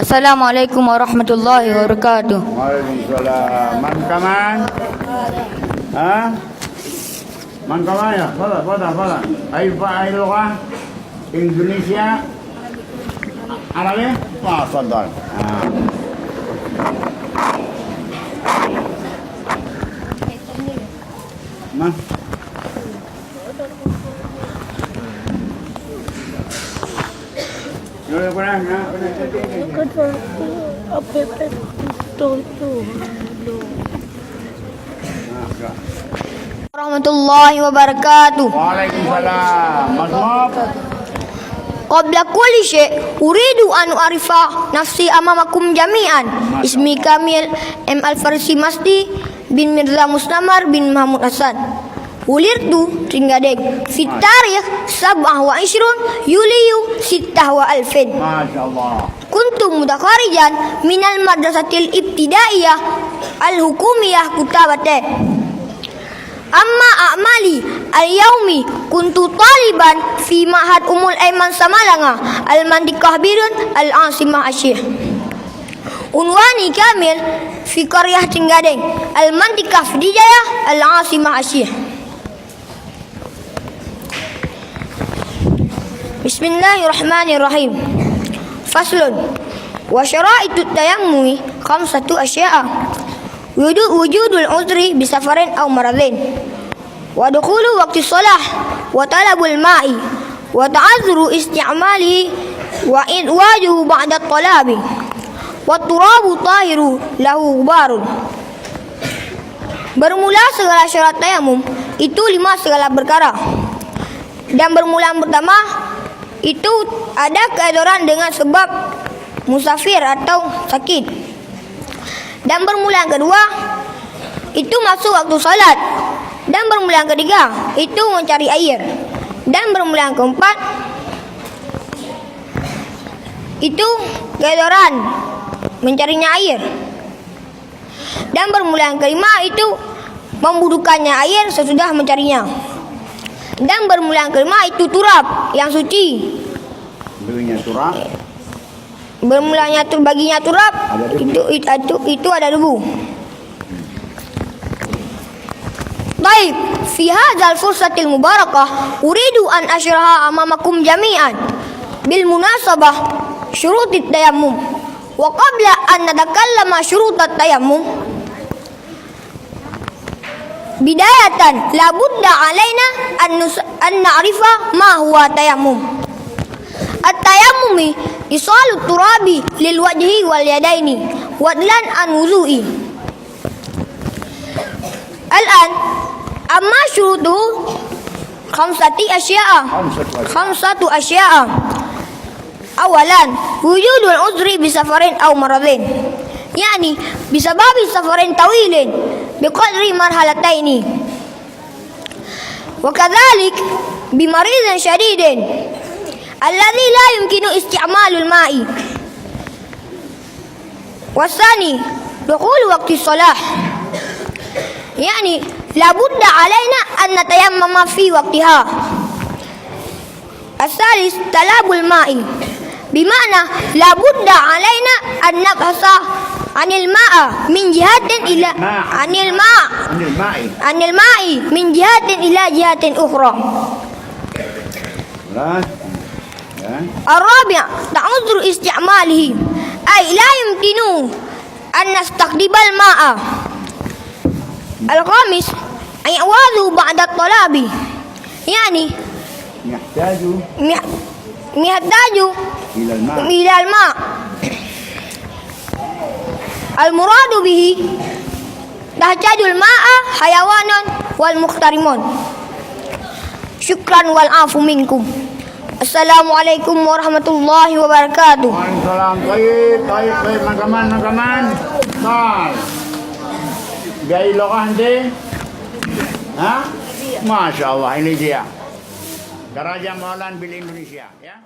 Assalamualaikum warahmatullahi wabarakatuh. Waalaikumsalam. Man kaman? Ha? Man kaman ya? Fadal. Ay lughah Indonesia. Arabi? Fadal. Man? Warahmatullahi wabarakatuh. Waalaikumsalam. Mazmub. Qabla kulli syai' uridu an u'arifa nafsi amamakum jami'an. Ismi Kamil M. Al-Farisi Masdi bin Mirza Musnamar bin Mahmud Hasan. Ulirtu Tinggadeg fi tarikh 27 Yuliu 6 wa alfin. Masyaallah. Kuntu mutakharijan minal madrasatil ibtidaiyah al-hukumiyah kutabate. Amma a'mali al-yaumi kuntu taliban fi ma'had Umul Aiman Samalanga al-Mandikah Birun al-Asimah Asyih. Unwani Kamil fi qaryah Tinggadeng al-Mandikah Fidijayah al-Asimah Asyih. Bismillahirrahmanirrahim. Faslun. Wa syara'itut tayammumi khamsatu asya'a. Wujudul uzri bisafarin aw maradhin. Wa dukhulu waqti shalah wa talabul ma'i wa ta'azzuru isti'malihi wa wajuhu ba'da talabi. Wa turabu tahiru lahu ghubarun. Bermula segala syarat tayamum itu 5 segala perkara. Dan bermula yang pertama itu ada keedaran dengan sebab musafir atau sakit. Dan bermula yang kedua itu masuk waktu salat. Dan bermula yang ketiga itu mencari air. Dan bermula yang keempat itu keedaran mencarinya air. Dan bermula yang kelima itu membudukannya air sesudah mencarinya. Dan bermula yang kelima itu turab yang suci. Baginya turab. Bermulanya baginya turab itu ada debu. Baik, fi hadzal fursatil mubarakah uridu an asyraha amamakum jami'an bil munasabah syurutit tayammum. Wa qabla an natakallama syurutat tayammum bidayatan la budda alaina an na'rifa ma huwa tayammum. At-tayammumi isalut turabi lil wajhi wal yadaini wadlan an wudu'i. Al-an amma syurutuhu khamsatu asya'a. Awalan wujudul uzri bisafarin aw maradhin, yani bisababi safarin tawilin biqadri marhalataini, wa kadzalik bimaridin syadidin alladhi la yumkinu isti'malul ma'i. Wasani dukhul waqti shalah, yani la budda alaina an natayammama fi waqtiha. As-salis talabul ma'i, bima'na la budda alaina an nabhasa anil ma'a min jihatin ila anil ma'i min jihatin ila jihatin ukhra. Ar-rabi' ta'udhru isti'malihi ay la yumkinu an nastaqdibal ma'a. Al-khamis ay'wadhu ba'da talabi, yani mihtaju ila al-ma'. Al-muradu bihi tahtajul ma'a hayawanan wal mukhtarimun. Syukran wal afu minkum. Assalamualaikum warahmatullahi wabarakatuh. Waalaikumsalam. Baik. Nagaman. Sal. Biaya lokah nanti. Ha? Masya Allah, ini dia. Daraja Maulan bil Indonesia, ya.